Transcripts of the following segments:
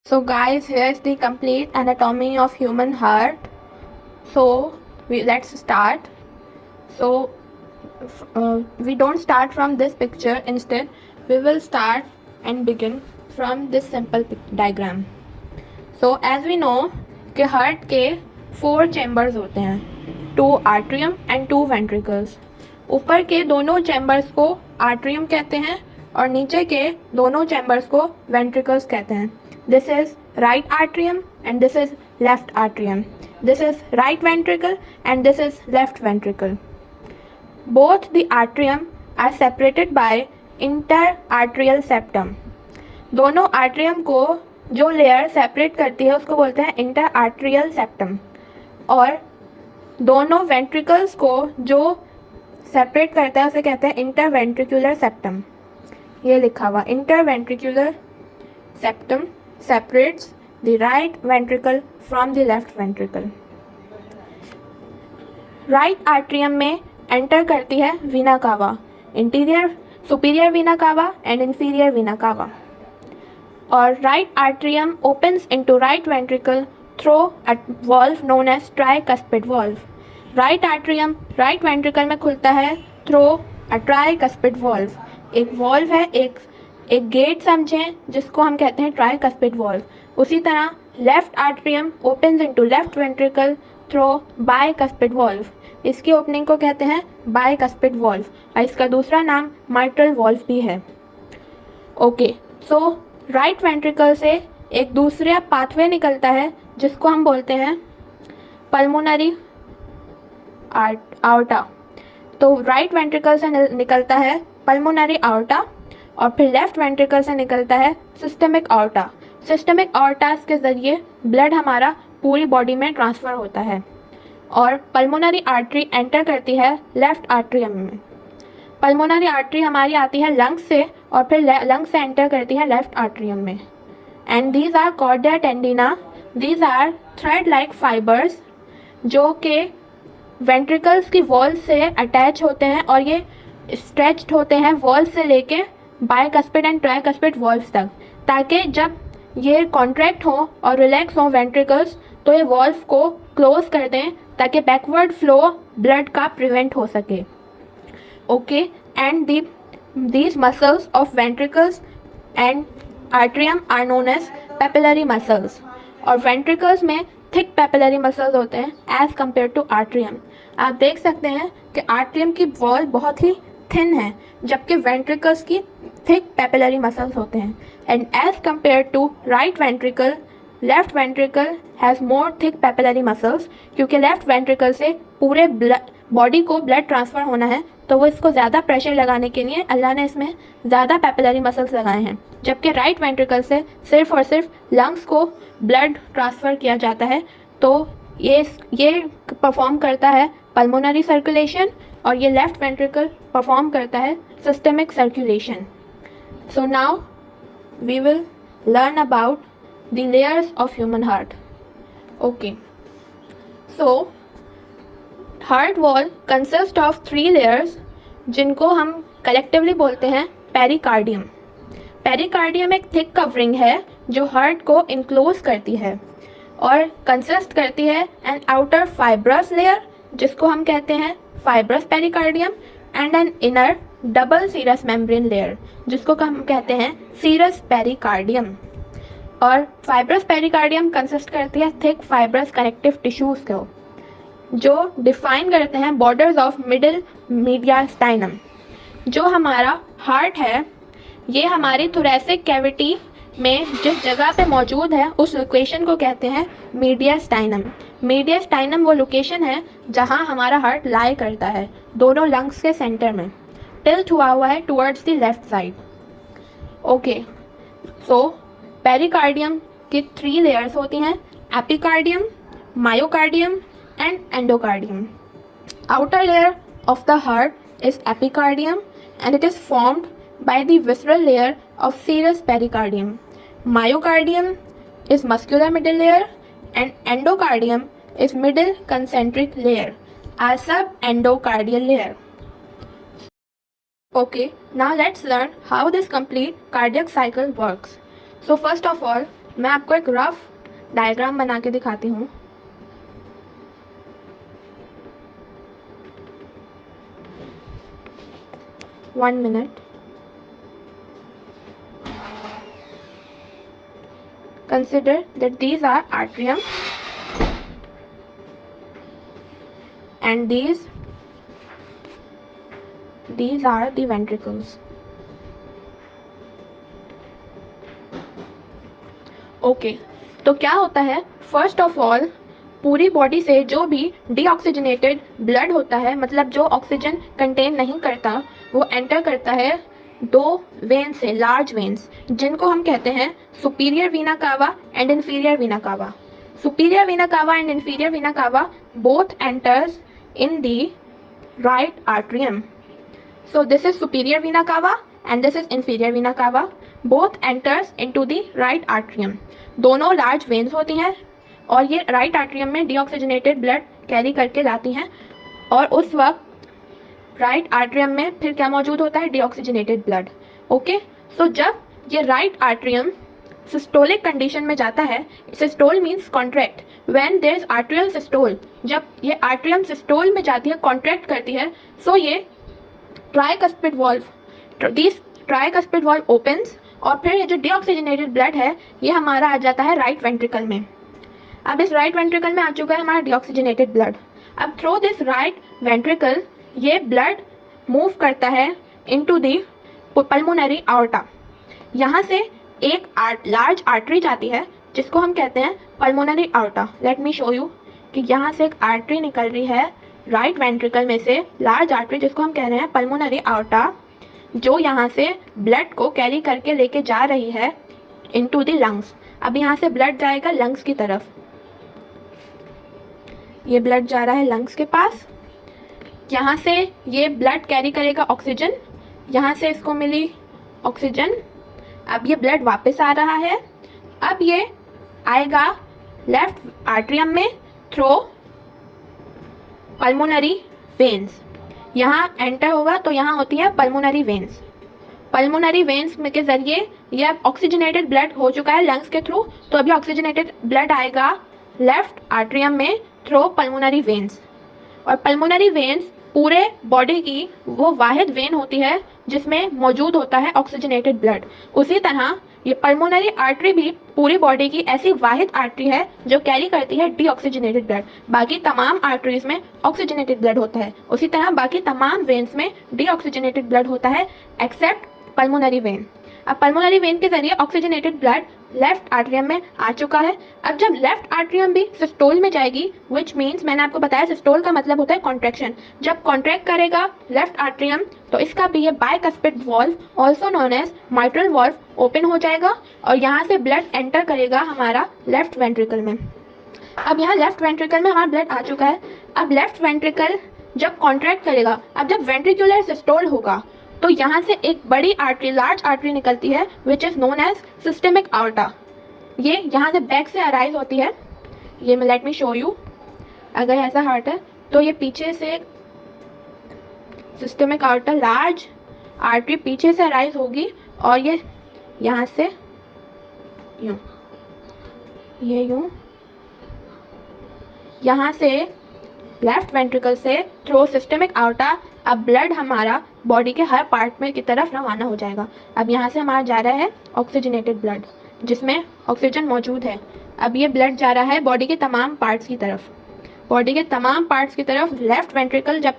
So guys, here is the complete anatomy of human heart. So let's start. So we don't start from this picture. Instead, we will start and begin from this simple diagram. So as we know कि heart के 4 chambers होते हैं, 2 atrium and 2 ventricles. ऊपर के दोनों chambers को atrium कहते हैं और नीचे के दोनों चैम्बर्स को वेंट्रिकल्स कहते हैं. This is right atrium and this is left atrium. This is right ventricle and this is left ventricle. Both the atrium are separated by inter atrial septum. दोनों आर्ट्रियम को जो लेयर सेपरेट करती है उसको बोलते हैं इंटर आर्ट्रियल सेप्टम, और दोनों वेंट्रिकल्स को जो सेपरेट करता है उसे कहते हैं इंटर वेंट्रिकुलर सेप्टम. ये लिखा हुआ inter ventricular septum separates the right ventricle from the left ventricle. Right atrium में एंटर करती है वीना कावा, इंटीरियर सुपीरियर वीना कावा एंड इंफीरियर वीना कावा. और right atrium opens into right ventricle through a valve known as tricuspid valve. Right atrium right ventricle में खुलता है थ्रू अ ट्राइकस्पिड वॉल्व. एक वॉल्व है, एक गेट समझें जिसको हम कहते हैं ट्राइकस्पिड वॉल्व. उसी तरह left atrium opens into left ventricle through bicuspid valve. इसकी ओपनिंग को कहते हैं बाइकस्पिड वॉल्व और इसका दूसरा नाम माइट्रल वॉल्व भी है. ओके, सो राइट वेंट्रिकल से एक दूसरा पाथवे निकलता है जिसको हम बोलते हैं पल्मोनरी आउटा. तो राइट वेंट्रिकल से निकलता है पल्मोनरी आउटा और फिर लेफ्ट वेंट्रिकल से निकलता है सिस्टमिक आउटा. सिस्टमिक आउटास के ज़रिए ब्लड हमारा पूरी बॉडी में ट्रांसफ़र होता है और पल्मोनरी आर्टरी एंटर करती है लेफ्ट आर्ट्रियम में. पल्मोनरी आर्टरी हमारी आती है लंग्स से और फिर लंग्स से एंटर करती है लेफ्ट आर्ट्रियम में. And these are chordae tendineae. These are thread like fibres जो कि वेंट्रिकल्स की वॉल से अटैच होते हैं और ये स्ट्रेच्ड होते हैं वॉल से लेके बाइकस्पिड एंड ट्राइकस्पिड वॉल्व्स तक, ताकि जब ये कॉन्ट्रैक्ट हो और रिलैक्स हो वेंट्रिकल्स तो ये वॉल्व को क्लोज कर दें ताकि बैकवर्ड फ्लो ब्लड का प्रिवेंट हो सके. Okay, and these muscles of ventricles and atrium are known as papillary muscles. और ventricles में thick papillary muscles होते हैं as compared to atrium. आप देख सकते हैं कि atrium की wall बहुत ही thin है जबकि ventricles की thick papillary muscles होते हैं. And as compared to right ventricle, left ventricle has more thick papillary muscles क्योंकि left ventricle से पूरे बॉडी को ब्लड ट्रांसफ़र होना है तो वो इसको ज़्यादा प्रेशर लगाने के लिए अल्लाह ने इसमें ज़्यादा पैपिलरी मसल्स लगाए हैं, जबकि राइट वेंट्रिकल से सिर्फ और सिर्फ लंग्स को ब्लड ट्रांसफ़र किया जाता है. तो ये परफॉर्म करता है पल्मोनरी सर्कुलेशन और ये लेफ्ट वेंट्रिकल परफॉर्म करता है systemic circulation. So now we will learn about the layers of human heart. Okay, so heart wall consist of 3 layers जिनको हम कलेक्टिवली बोलते हैं पेरिकार्डियम. पेरिकार्डियम एक थिक कवरिंग है जो हार्ट को इनक्लोज करती है और कंसिस्ट करती है एन आउटर फाइब्रस लेयर जिसको हम कहते हैं fibrous pericardium and an inner double serous membrane layer जिसको हम कहते हैं सीरस पेरिकार्डियम. और फाइब्रस पेरिकार्डियम कंसिस्ट करती है थिक फाइब्रस कनेक्टिव टिश्यूज़ को जो डिफाइन करते हैं बॉर्डर्स ऑफ मिडिल मीडियास्टाइनम. जो हमारा हार्ट है ये हमारी थोरेसिक कैविटी में जिस जगह पे मौजूद है उस लोकेशन को कहते हैं मीडियास्टाइनम. मीडियास्टाइनम वो लोकेशन है जहाँ हमारा हार्ट लाई करता है दोनों लंग्स के सेंटर में, टिल्ट हुआ हुआ है towards the left side. Okay, so pericardium की 3 लेयर्स होती हैं, epicardium, myocardium and endocardium. Outer layer of the heart is epicardium and it is formed by the visceral layer of serous pericardium. Myocardium is muscular middle layer and endocardium is middle concentric layer, a subendocardial layer. Okay, now let's learn how this complete cardiac cycle works. So first of all, मैं आपको एक rough diagram बना के दिखाती हूँ। One minute. Consider that these are atrium and these are the ventricles. Okay तो क्या होता है, फर्स्ट ऑफ ऑल पूरी बॉडी से जो भी डीऑक्सीजनेटेड ब्लड होता है, मतलब जो ऑक्सीजन कंटेन नहीं करता, वो एंटर करता है दो वेन से, लार्ज वेन्स, जिनको हम कहते हैं सुपीरियर वीना कावा एंड इन्फीरियर वीना कावा. सुपीरियर वीना कावा एंड इन्फीरियर वीना कावा both enters in the right atrium. So this is superior vena cava and this is inferior vena cava. Both enters into the right atrium. दोनों large veins होती हैं और ये right atrium में deoxygenated blood carry करके लाती हैं, और उस वक्त राइट आर्ट्रियम में फिर क्या मौजूद होता है, डीऑक्सीजनेटेड ब्लड. ओके, सो जब ये राइट आर्ट्रियम सिस्टोलिक कंडीशन में जाता है, systole means contract, when there is atrial systole, जब ये आर्ट्रियम सिस्टोल में जाती है, कॉन्ट्रैक्ट करती है, सो ये tricuspid valve, this tricuspid valve opens, और फिर ये जो डीऑक्सीजनेटेड ब्लड है ये हमारा आ जाता है राइट वेंट्रिकल में. अब इस राइट वेंट्रिकल में आ चुका है हमारा डीऑक्सीजनेटेड ब्लड. अब थ्रू दिस राइट वेंट्रिकल ये ब्लड मूव करता है इनटू दी पल्मोनरी आर्टा. यहाँ से एक लार्ज आर्टरी जाती है जिसको हम कहते हैं pulmonary aorta. Let me show you कि यहाँ से एक आर्टरी निकल रही है राइट वेंट्रिकल में से, लार्ज आर्टरी जिसको हम कह रहे हैं पल्मोनरी आर्टा, जो यहाँ से ब्लड को कैरी करके लेके जा रही है इनटू द लंग्स. अब यहाँ से ब्लड जाएगा लंग्स की तरफ. ये ब्लड जा रहा है लंग्स के पास. यहाँ से ये ब्लड कैरी करेगा ऑक्सीजन, यहाँ से इसको मिली ऑक्सीजन. अब ये ब्लड वापस आ रहा है. अब ये आएगा लेफ्ट आर्ट्रियम में थ्रू पल्मोनरी वेन्स. यहाँ एंटर होगा तो यहाँ होती है पल्मोनरी वेन्स. पल्मोनरी वेन्स के जरिए यह ऑक्सीजनेटेड ब्लड हो चुका है लंग्स के थ्रू, तो अभी ऑक्सीजनेटेड ब्लड आएगा लेफ्ट आर्ट्रियम में थ्रू पल्मोनरी वेन्स. और पल्मोनरी वेन्स पूरे बॉडी की वो वाहिद वेन होती है जिसमें मौजूद होता है ऑक्सीजनेटेड ब्लड. उसी तरह ये पल्मोनरी आर्टरी भी पूरी बॉडी की ऐसी वाहिद आर्टरी है जो कैरी करती है डीऑक्सीजनेटेड ब्लड. बाकी तमाम आर्टरीज में ऑक्सीजनेटेड ब्लड होता है, उसी तरह बाकी तमाम वेन्स में डीऑक्सीजनेटेड ब्लड होता है एक्सेप्ट पल्मोनरी वेन. अब पल्मोनरी वेन के जरिए ऑक्सीजनेटेड ब्लड लेफ्ट आर्ट्रियम में आ चुका है. अब जब लेफ्ट आर्ट्रियम भी सिस्टोल में जाएगी, विच मीन्स मैंने आपको बताया सिस्टोल का मतलब होता है कॉन्ट्रैक्शन. जब कॉन्ट्रैक्ट करेगा लेफ्ट आर्ट्रियम तो इसका भी ये bicuspid valve also known as mitral valve open हो जाएगा और यहाँ से ब्लड एंटर करेगा हमारा लेफ्ट वेंट्रिकल में. अब यहाँ लेफ्ट वेंट्रिकल में हमारा ब्लड आ चुका है. अब लेफ्ट वेंट्रिकल जब कॉन्ट्रैक्ट करेगा, अब जब वेंट्रिकुलर सिस्टोल होगा तो यहाँ से एक बड़ी आर्टरी, लार्ज आर्टरी निकलती है which is known as systemic aorta. ये यहाँ से बैक से अराइज होती है. ये लेट मी शो यू. अगर ऐसा हार्ट है तो ये पीछे से सिस्टेमिक आर्टा, लार्ज आर्टरी पीछे से अराइज होगी और ये यहाँ से यूँ, ये यूँ, यहाँ से लेफ्ट वेंट्रिकल से थ्रू सिस्टेमिक आर्टा अब ब्लड हमारा बॉडी के हर पार्ट में की तरफ रवाना हो जाएगा. अब यहाँ से हमारा जा रहा है ऑक्सीजनेटेड ब्लड जिसमें ऑक्सीजन मौजूद है. अब ये ब्लड जा रहा है बॉडी के तमाम पार्ट्स की तरफ. बॉडी के तमाम पार्ट्स की तरफ लेफ्ट वेंट्रिकल जब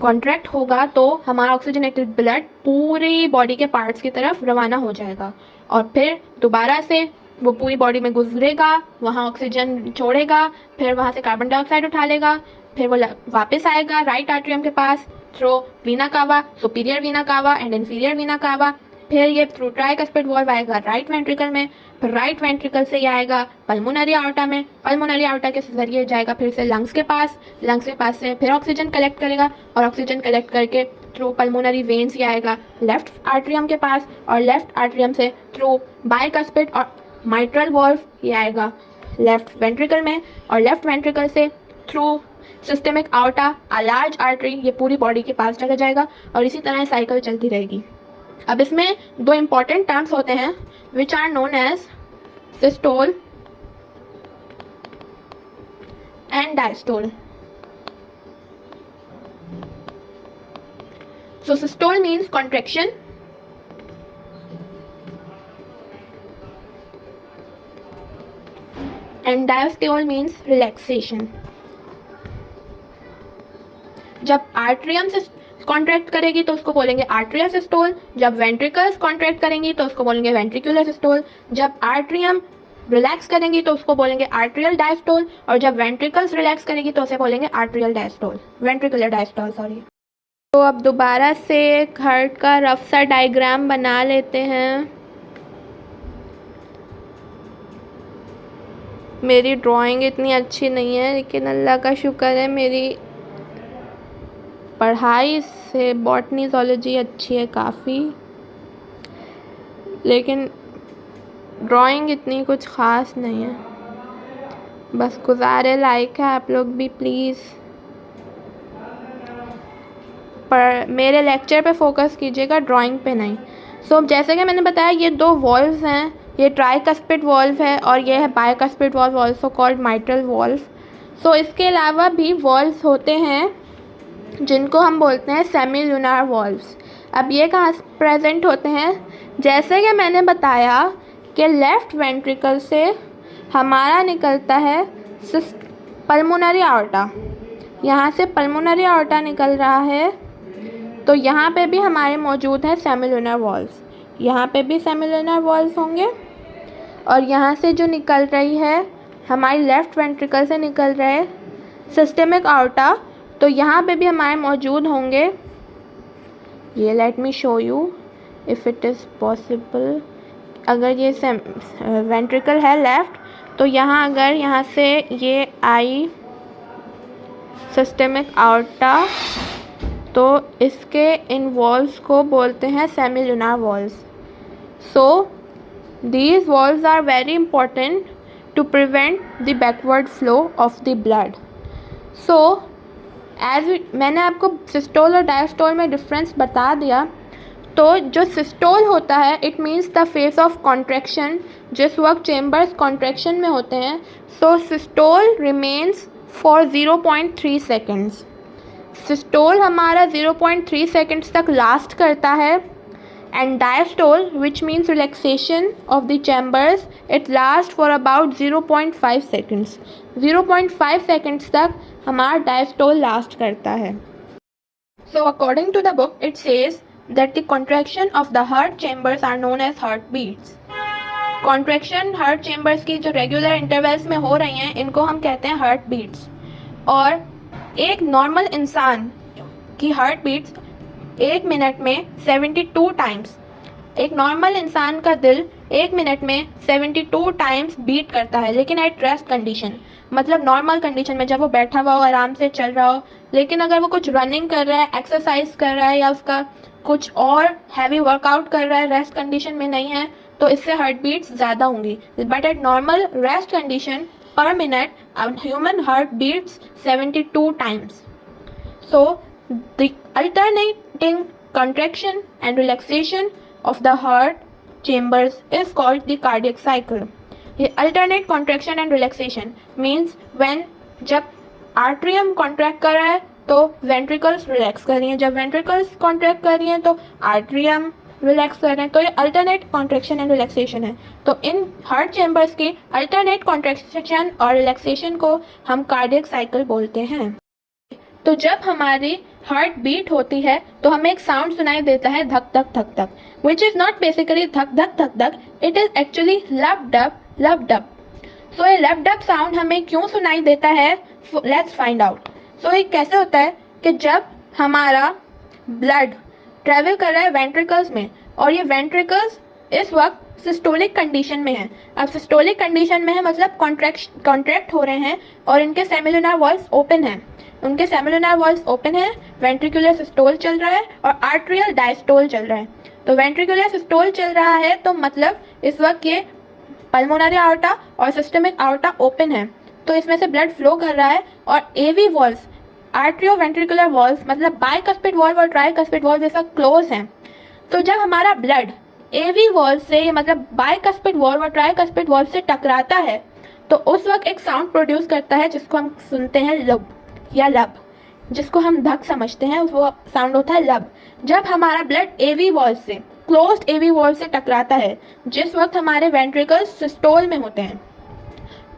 कॉन्ट्रैक्ट होगा तो हमारा ऑक्सीजनेटेड ब्लड पूरी बॉडी के पार्ट्स की तरफ रवाना हो जाएगा और फिर दोबारा से वो पूरी बॉडी में गुजरेगा, वहाँ ऑक्सीजन छोड़ेगा, फिर वहाँ से कार्बन डाइऑक्साइड उठा लेगा, फिर वो वापस आएगा राइट आर्ट्रियम के पास थ्रू वीना कावा, सुपीरियर वीना कावा एंड इन्फीरियर वीना कावा. फिर ये थ्रू ट्राइकस्पिड वाल्व आएगा राइट वेंट्रिकल में. फिर राइट वेंट्रिकल से ये आएगा पल्मोनरी आर्टा में. पल्मोनरी आर्टा के जरिए जाएगा फिर से लंग्स के पास. लंग्स के पास से फिर ऑक्सीजन कलेक्ट करेगा और ऑक्सीजन कलेक्ट करके थ्रू पल्मोनरी वेन्स ये आएगा लेफ्ट आर्ट्रियम के पास और लेफ्ट आर्ट्रियम से थ्रू बाइकस्पिड और माइट्रल वाल्व ये आएगा लेफ्ट वेंट्रिकल में और लेफ्ट वेंट्रिकल से through systemic aorta, a large artery, ये पूरी बॉडी के पास चला जाएगा और इसी तरह साइकिल चलती रहेगी. अब इसमें दो इम्पॉर्टेंट टर्म्स होते हैं which are known as systole and diastole. So systole means contraction and diastole means relaxation. जब आर्ट्रियम कॉन्ट्रैक्ट करेगी तो उसको बोलेंगे आर्ट्रियल सिस्टोल, जब वेंट्रिकल्स कॉन्ट्रैक्ट करेंगी तो उसको बोलेंगे वेंट्रिकुलर सिस्टोल, जब आर्ट्रियम रिलैक्स करेंगी तो उसको बोलेंगे आर्ट्रियल डायस्टोल, और जब वेंट्रिकल्स रिलैक्स करेगी तो उसे बोलेंगे atrial diastole, ventricular diastole sorry. तो अब दोबारा से एक हार्ट का रफ सा डायग्राम बना लेते हैं। मेरी ड्राइंग इतनी अच्छी नहीं है, लेकिन अल्लाह का शुक्र है मेरी पढ़ाई से बॉटनी ज़ूलॉजी अच्छी है काफ़ी, लेकिन ड्राइंग इतनी कुछ ख़ास नहीं है। बस गुज़ारे लायक है, आप लोग भी प्लीज़ पर मेरे लेक्चर पे फोकस कीजिएगा, ड्राइंग पे नहीं। सो जैसे कि मैंने बताया ये दो वॉल्व्स हैं, ये ट्राइकस्पिड वॉल्व है और ये है bicuspid valve, also called mitral valve. So इसके अलावा भी वॉल्व्स होते हैं जिनको हम बोलते हैं सेमी लूनार वॉल्व्स। अब ये कहाँ प्रेजेंट होते हैं? जैसे कि मैंने बताया कि लेफ़्ट वेंट्रिकल से हमारा निकलता है पल्मोनरी आर्टा, यहाँ से पल्मोनरी आर्टा निकल रहा है, तो यहाँ पे भी हमारे मौजूद हैं सेमी लूनार वॉल्व्स, यहाँ पे भी सेमी लूनार वॉल्व्स होंगे, और यहाँ से जो निकल रही है हमारी लेफ़्ट वेंट्रिकल से निकल रहे सिस्टेमिक आर्टा, तो यहाँ पे भी हमारे मौजूद होंगे। ये late me show you if it is possible. अगर ये वेंट्रिकल है लेफ़्ट, तो यहाँ अगर यहाँ से ये आई सिस्टेमिक आर्टा, तो इसके इन वॉल्व्स को बोलते हैं semilunar valves. So these valves are very important to prevent the backward flow of the blood. So मैंने आपको सिस्टोल और डायस्टोल में डिफरेंस बता दिया। तो जो सिस्टोल होता है it means the phase of contraction, जिस वक्त चेम्बर्स कॉन्ट्रैक्शन में होते हैं। So systole remains for 0.3 seconds. Systole हमारा 0.3 सेकेंड्स तक लास्ट करता है, and diastole which means relaxation of the chambers it last for about 0.5 seconds. 0.5 seconds तक हमारा डायस्टोल लास्ट करता है। So according to the book it says that the contraction of the heart chambers are known as heart beats. Contraction heart chambers की जो regular intervals में हो रही हैं इनको हम कहते हैं हार्ट बीट्स। और एक नॉर्मल इंसान की हार्ट बीट्स 1 मिनट में 72 टाइम्स, एक नॉर्मल इंसान का दिल 1 मिनट में 72 टाइम्स बीट करता है, लेकिन एट रेस्ट कंडीशन, मतलब नॉर्मल कंडीशन में, जब वो बैठा हुआ हो आराम से चल रहा हो। लेकिन अगर वो कुछ रनिंग कर रहा है, एक्सरसाइज कर रहा है, या उसका कुछ और हैवी वर्कआउट कर रहा है, रेस्ट कंडीशन में नहीं है, तो इससे हार्ट बीट्स ज़्यादा होंगी। But at normal rest condition per minute a human heart beats 72 times. So the alternating contraction and relaxation of the heart chambers is called the cardiac cycle. ये alternate contraction and relaxation means when जब atrium contract कर रहा है तो ventricles relax कर रही हैं, जब वेंट्रिकल्स कॉन्ट्रैक्ट कर रही हैं तो आर्ट्रियम रिलैक्स कर रहे हैं। तो ये अल्टरनेट कॉन्ट्रैक्शन एंड रिलैक्सेशन है। तो इन हार्ट चैम्बर्स की अल्टरनेट कॉन्ट्रैक्शन और रिलैक्सेशन को हम कार्डियक साइकिल बोलते हैं। तो जब हमारी हार्ट बीट होती है तो हमें एक साउंड सुनाई देता है धक धक धक धक, विच इज़ नॉट बेसिकली धक धक धक धक, it is actually lub dub lub dub. So ये लब डब साउंड हमें क्यों सुनाई देता है, लेट्स फाइंड आउट। सो ये कैसे होता है कि जब हमारा ब्लड ट्रैवल कर रहा है वेंट्रिकल्स में, और ये वेंट्रिकल्स इस वक्त सिस्टोलिक कंडीशन में है। अब सिस्टोलिक कंडीशन में है मतलब कॉन्ट्रैक्ट हो रहे हैं और इनके सेमिलुनर वॉल्व्स ओपन हैं, उनके सेमिलुनर वॉल्व्स ओपन है, वेंट्रिकुलर सिस्टोल चल रहा है और आर्ट्रियल डायस्टोल चल रहा है। तो वेंट्रिकुलर सिस्टोल चल रहा है तो मतलब इस वक्त ये पल्मोनरी आर्टा और सिस्टमिक आर्टा ओपन है, तो इसमें से ब्लड फ्लो कर रहा है। और एवी वॉल्व्स, आर्ट्रियो वेंट्रिकुलर वॉल्व्स मतलब बाइकस्पिड वॉल्व और ट्राइकस्पिड वॉल्व जैसा क्लोज हैं। तो जब हमारा ब्लड एवी वॉल से मतलब बाइकस्पिड वॉल्व और ट्राइकस्पिड वॉल्व से टकराता है तो उस वक्त एक साउंड प्रोड्यूस करता है जिसको हम सुनते हैं लब या लब, जिसको हम धक समझते हैं, वो साउंड होता है लब। जब हमारा ब्लड एवी वॉल से क्लोज्ड एवी वॉल से टकराता है, जिस वक्त हमारे वेंट्रिकल्स सिस्टोल में होते हैं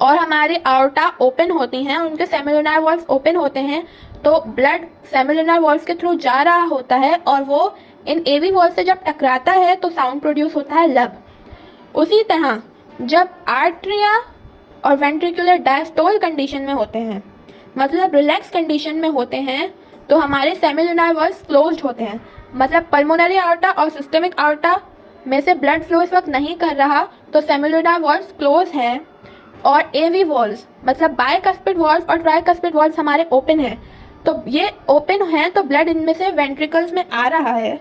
और हमारी आर्टा ओपन होती हैं, उनके सेमिलुनर वॉल्व्स ओपन होते हैं, तो ब्लड सेमिलुनर वॉल्व्स के थ्रू जा रहा होता है और वो इन एवी वॉल्व से जब टकराता है तो साउंड प्रोड्यूस होता है लब। उसी तरह जब आर्टरिया और वेंट्रिकुलर डायस्टोल कंडीशन में होते हैं, मतलब रिलैक्स कंडीशन में होते हैं, तो हमारे सेमिलुनर वॉल्व्स क्लोज्ड होते हैं, मतलब पल्मोनरी आर्टा और सिस्टमिक आर्टा में से ब्लड फ्लो इस वक्त नहीं कर रहा तो सेमिलुनर वॉल्व्स क्लोज है और एवी वॉल्व्स मतलब बाइकस्पिड वॉल्व और ट्राइकस्पिड वॉल्व्स हमारे ओपन है। तो ये ओपन है तो ब्लड इनमें से वेंट्रिकल्स में आ रहा है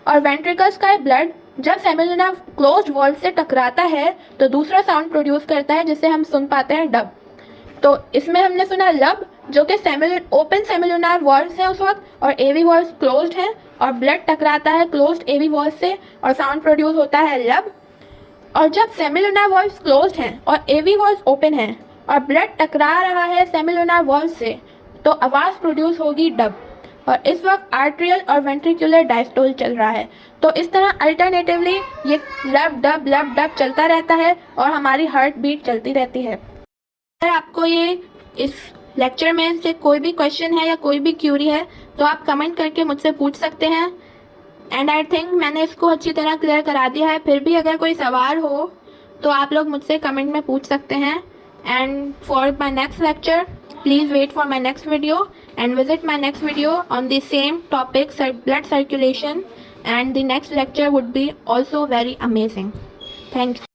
और वेंट्रिकल्स का ब्लड जब सेमिलुनर क्लोज्ड वॉल्व से टकराता है तो दूसरा साउंड प्रोड्यूस करता है जिसे हम सुन पाते हैं डब। तो इसमें हमने सुना लब, जो कि ओपन सेमिलुनर वॉल्व्स है उस वक्त और एवी वॉल्व्स क्लोज्ड हैं और ब्लड टकराता है क्लोज्ड एवी वॉल्व से और साउंड प्रोड्यूस होता है लब। और जब सेमिलुनर वॉल्व्स क्लोज्ड हैं और एवी वॉल्व्स ओपन हैं और ब्लड टकरा रहा है सेमिलुनर वॉल्व से तो आवाज़ प्रोड्यूस होगी डब। और इस वक्त आर्ट्रियल और वेंट्रिकुलर डायस्टोल चल रहा है। तो इस तरह अल्टरनेटिवली ये लब डब चलता रहता है और हमारी हार्ट बीट चलती रहती है। अगर आपको ये इस लेक्चर में से कोई भी क्वेश्चन है या कोई भी क्यूरी है तो आप कमेंट करके मुझसे पूछ सकते हैं एंड आई थिंक मैंने इसको अच्छी तरह क्लियर करा दिया है। फिर भी अगर कोई सवाल हो तो आप लोग मुझसे कमेंट में पूछ सकते हैं। And for my next lecture please wait for my next video and visit my next video on the same topic, blood circulation, and the next lecture would be also very amazing. Thanks.